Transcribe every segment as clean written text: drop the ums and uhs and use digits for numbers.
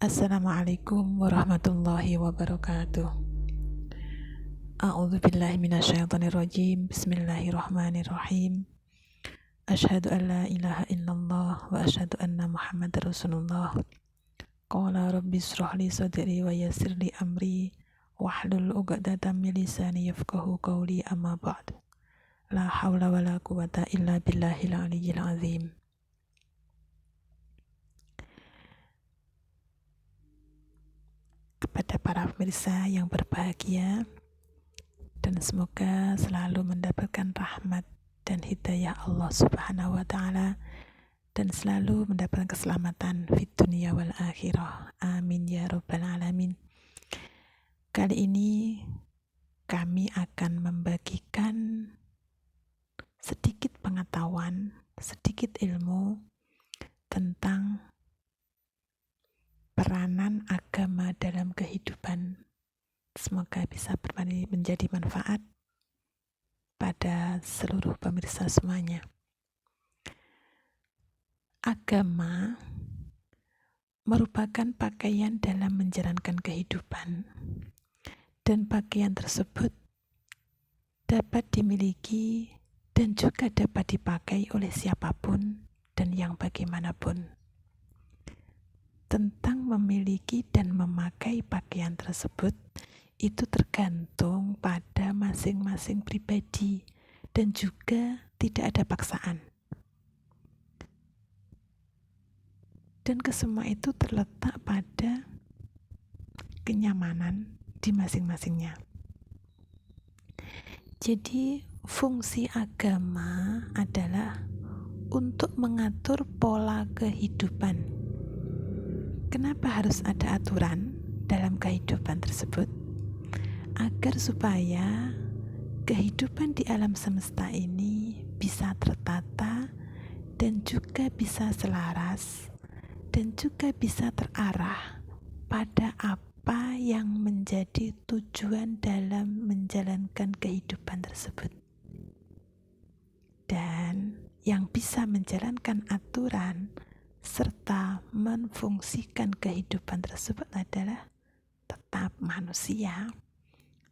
Assalamualaikum warahmatullahi wabarakatuh. A'udzu billahi minasyaitonir rajim. Bismillahirrahmanirrahim. Asyhadu an la ilaha illallah wa asyhadu anna Muhammadar Rasulullah. Qala rabbi shrah li sadri wa yassir li amri wahlul 'uqdatam min lisani yafqahu qawli, amma ba'du. La haula wala quwata illa billahil aliyyil azim. Kepada para pemirsa yang berbahagia, dan semoga selalu mendapatkan rahmat dan hidayah Allah Subhanahu wa Ta'ala, dan selalu mendapatkan keselamatan fid dunya wal akhirah. Amin ya rabbal alamin. Kali ini kami akan membagikan sedikit pengetahuan, sedikit ilmu tentang peranan agama dalam kehidupan. Semoga bisa menjadi manfaat pada seluruh pemirsa semuanya. Agama merupakan pakaian dalam menjalankan kehidupan, dan pakaian tersebut dapat dimiliki dan juga dapat dipakai oleh siapapun dan yang bagaimanapun. Tentang memiliki dan memakai pakaian tersebut itu tergantung pada masing-masing pribadi dan juga tidak ada paksaan. Dan kesemua itu terletak pada kenyamanan di masing-masingnya. Jadi fungsi agama adalah untuk mengatur pola kehidupan. Kenapa harus ada aturan dalam kehidupan tersebut? Agar supaya kehidupan di alam semesta ini bisa tertata dan juga bisa selaras dan juga bisa terarah pada apa yang menjadi tujuan dalam menjalankan kehidupan tersebut. Dan yang bisa menjalankan aturan serta memfungsikan kehidupan tersebut adalah tetap manusia.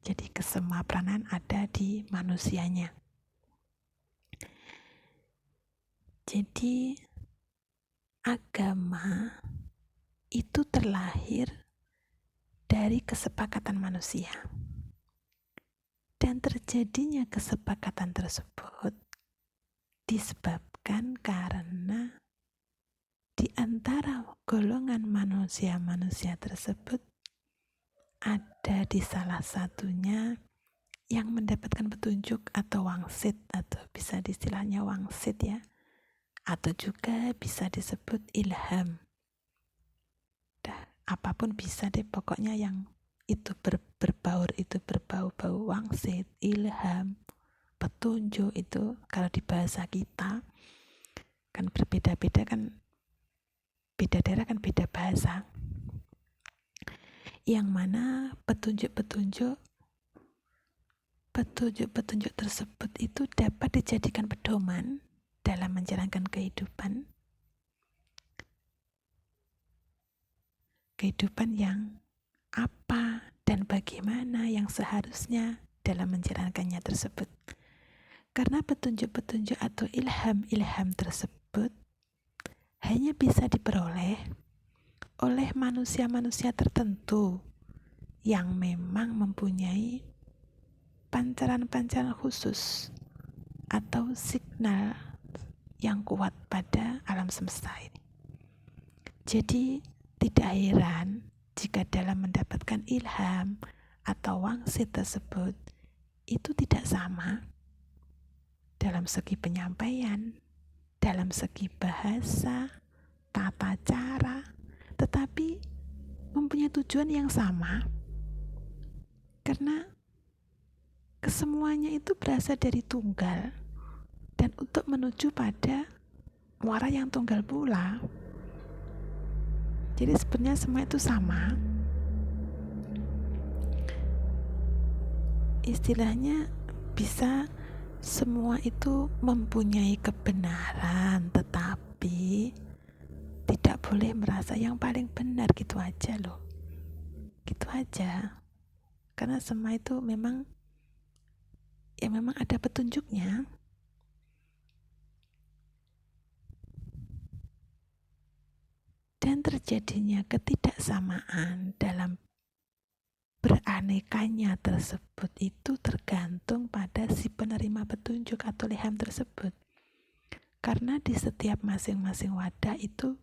Jadi kesemua peranan ada di manusianya. Jadi agama itu terlahir dari kesepakatan manusia. Dan terjadinya kesepakatan tersebut disebabkan karena di antara golongan manusia-manusia tersebut ada di salah satunya yang mendapatkan petunjuk atau wangsit, atau bisa istilahnya wangsit ya, atau juga bisa disebut ilham. Apapun bisa deh, pokoknya yang itu berbau wangsit, ilham, petunjuk. Itu kalau di bahasa kita kan berbeda-beda, kan beda daerah kan beda bahasa. Yang mana petunjuk-petunjuk tersebut itu dapat dijadikan pedoman dalam menjalankan kehidupan yang apa dan bagaimana yang seharusnya dalam menjalankannya tersebut. Karena petunjuk-petunjuk atau ilham-ilham tersebut hanya bisa diperoleh oleh manusia-manusia tertentu yang memang mempunyai pancaran-pancaran khusus atau signal yang kuat pada alam semesta ini. Jadi tidak heran jika dalam mendapatkan ilham atau wangsit tersebut itu tidak sama dalam segi penyampaian, dalam segi bahasa, tata cara, tetapi mempunyai tujuan yang sama, karena kesemuanya itu berasal dari tunggal dan untuk menuju pada muara yang tunggal pula. Jadi sebenarnya semua itu sama. Istilahnya bisa semua itu mempunyai kebenaran, tetapi tidak boleh merasa yang paling benar, gitu aja loh. Gitu aja. Karena semua itu memang ada petunjuknya. Dan terjadinya ketidaksamaan dalam beranekanya tersebut itu tergantung pada si penerima petunjuk atau ilham tersebut. Karena di setiap masing-masing wadah itu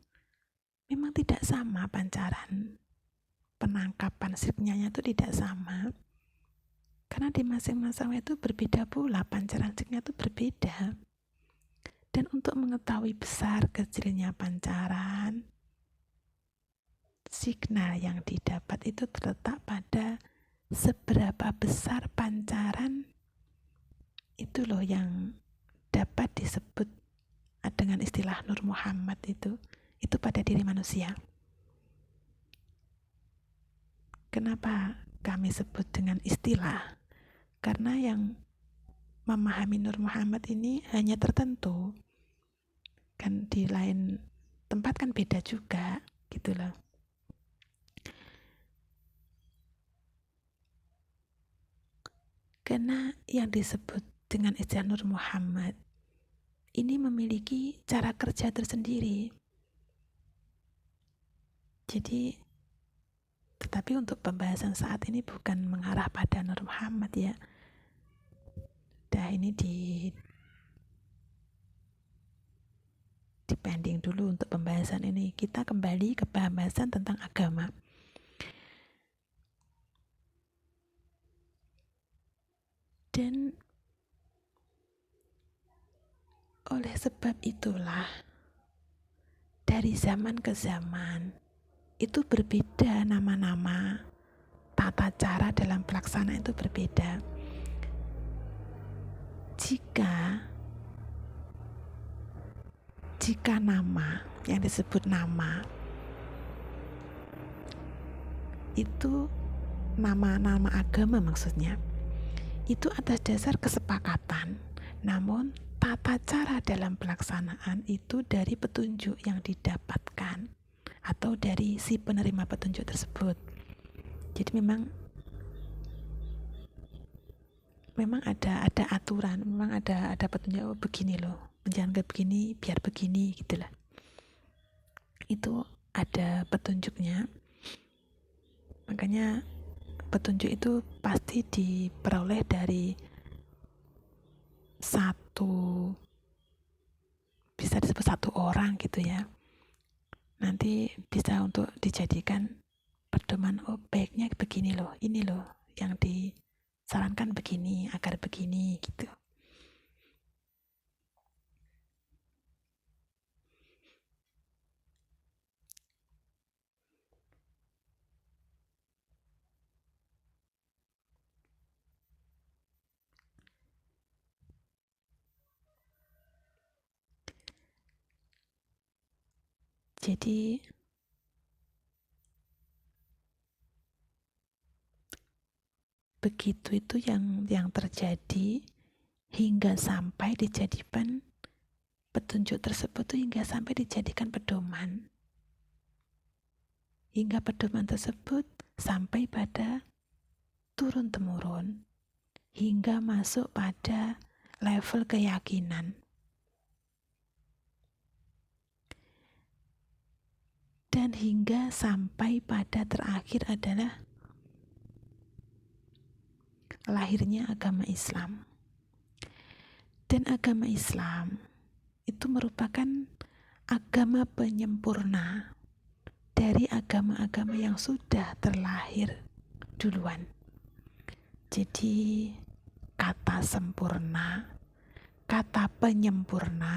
memang tidak sama pancaran penangkapan signalnya itu tidak sama. Karena di masing-masing itu berbeda pula, pancaran signal itu berbeda. Dan untuk mengetahui besar kecilnya pancaran signal yang didapat itu terletak pada seberapa besar pancaran itu loh yang dapat disebut dengan istilah Nur Muhammad itu pada diri manusia. Kenapa kami sebut dengan istilah? Karena yang memahami Nur Muhammad ini hanya tertentu, kan di lain tempat kan beda juga, gitu loh. Karena yang disebut dengan istilah Nur Muhammad ini memiliki cara kerja tersendiri. Jadi, tetapi untuk pembahasan saat ini bukan mengarah pada Nur Muhammad ya. Dah ini dipending dulu untuk pembahasan ini. Kita kembali ke pembahasan tentang agama. Dan oleh sebab itulah dari zaman ke zaman itu berbeda nama-nama, tata cara dalam pelaksanaan itu berbeda. Jika nama yang disebut nama itu nama-nama agama maksudnya, itu atas dasar kesepakatan. Namun tata cara dalam pelaksanaan itu dari petunjuk yang didapatkan atau dari si penerima petunjuk tersebut. Jadi memang ada aturan, memang ada petunjuk, oh begini loh, menjalankan begini biar begini gitulah. Itu ada petunjuknya. Makanya petunjuk itu pasti diperoleh dari bisa disebut satu orang gitu ya. Nanti bisa untuk dijadikan pedoman, oh baiknya begini loh, ini loh yang disarankan begini, agar begini gitu. Jadi begitu itu yang terjadi hingga sampai dijadikan petunjuk tersebut tuh, hingga sampai dijadikan pedoman. Hingga pedoman tersebut sampai pada turun-temurun hingga masuk pada level keyakinan. Dan hingga sampai pada terakhir adalah lahirnya agama Islam. Dan agama Islam itu merupakan agama penyempurna dari agama-agama yang sudah terlahir duluan. Jadi kata penyempurna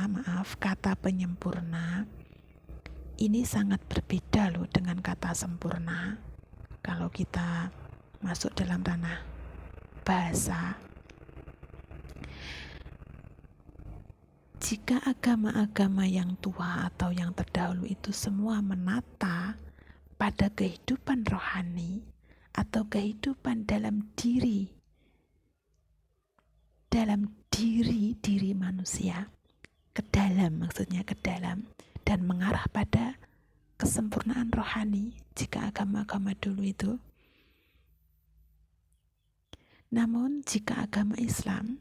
ini sangat berbeda loh dengan kata sempurna. Kalau kita masuk dalam ranah bahasa, jika agama-agama yang tua atau yang terdahulu itu semua menata pada kehidupan rohani atau kehidupan dalam diri manusia, ke dalam, dan mengarah pada kesempurnaan rohani jika agama-agama dulu itu. Namun jika agama Islam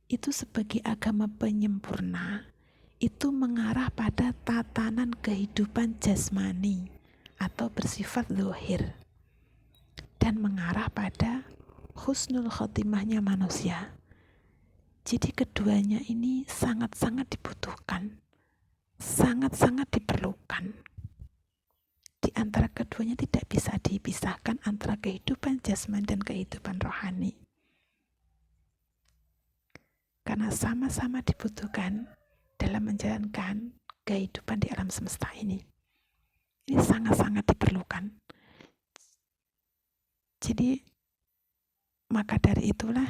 itu sebagai agama penyempurna, itu mengarah pada tatanan kehidupan jasmani atau bersifat zahir, dan mengarah pada husnul khotimahnya manusia. Jadi keduanya ini sangat-sangat dibutuhkan, sangat-sangat diperlukan. Di antara keduanya tidak bisa dipisahkan antara kehidupan jasmani dan kehidupan rohani. Karena sama-sama dibutuhkan dalam menjalankan kehidupan di alam semesta ini. Ini sangat-sangat diperlukan. Jadi, maka dari itulah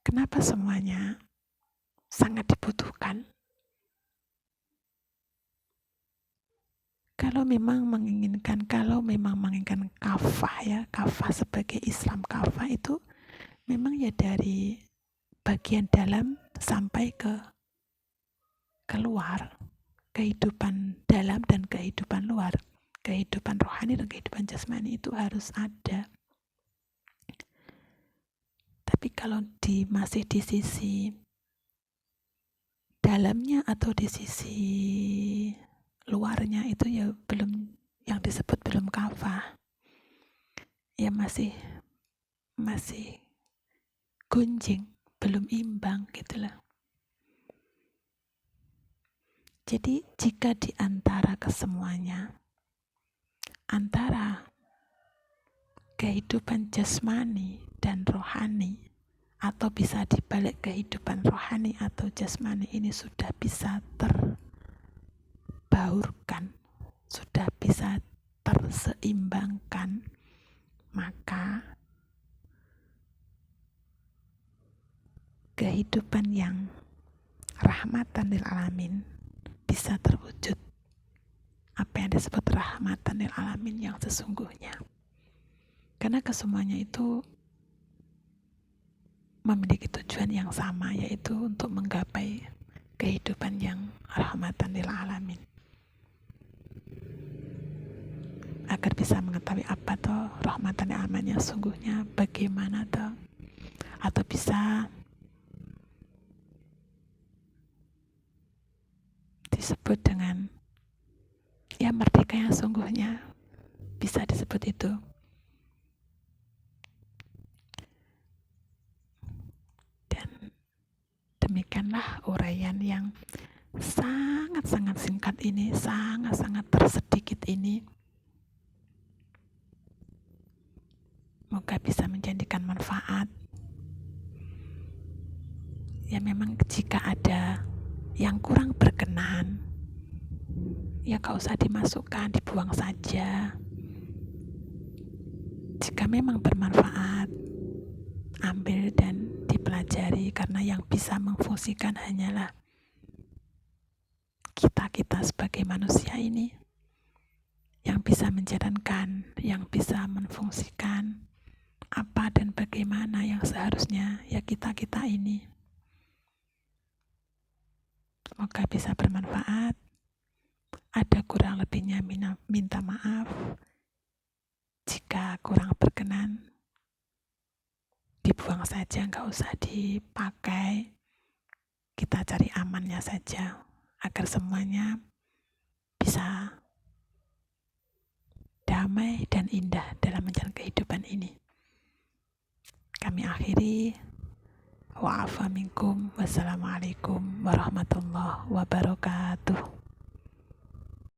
kenapa semuanya sangat dibutuhkan. Kalau memang menginginkan kafah ya, kafah sebagai Islam kafah itu memang ya dari bagian dalam sampai ke keluar, kehidupan dalam dan kehidupan luar, kehidupan rohani dan kehidupan jasmani itu harus ada. Tapi kalau masih di sisi dalamnya atau di sisi luarnya itu ya belum, yang disebut belum kafah, ya masih gunjing, belum imbang gitulah. Jadi jika di antara kesemuanya, antara kehidupan jasmani dan rohani, atau bisa dibalik kehidupan rohani atau jasmani ini sudah bisa terbaurkan, sudah bisa terseimbangkan, maka kehidupan yang rahmatan lil alamin bisa terwujud. Apa yang disebut rahmatan lil alamin yang sesungguhnya. Karena kesemuanya itu memiliki tujuan yang sama, yaitu untuk menggapai kehidupan yang rahmatan lil alamin. Agar bisa mengetahui apa toh rahmatan lil alamin yang sesungguhnya, bagaimana toh, atau bisa disebut dengan ya merdeka yang sungguhnya, bisa disebut itu. Dan demikianlah uraian yang sangat-sangat singkat ini, sangat-sangat tersedikit ini. Moga bisa menjadikan manfaat. Ya memang jika ada yang kurang berkenan, ya gak usah dimasukkan, dibuang saja. Jika memang bermanfaat, ambil dan dipelajari, karena yang bisa memfungsikan hanyalah kita sebagai manusia ini, yang bisa menjalankan, yang bisa memfungsikan apa dan bagaimana yang seharusnya ya kita ini. Semoga bisa bermanfaat. Ada kurang lebihnya minta maaf. Jika kurang berkenan, dibuang saja, gak usah dipakai. Kita cari amannya saja, agar semuanya bisa damai dan indah dalam menjalani kehidupan ini. Kami akhiri. Wa'afa minkum. Wassalamualaikum warahmatullahi wabarakatuh.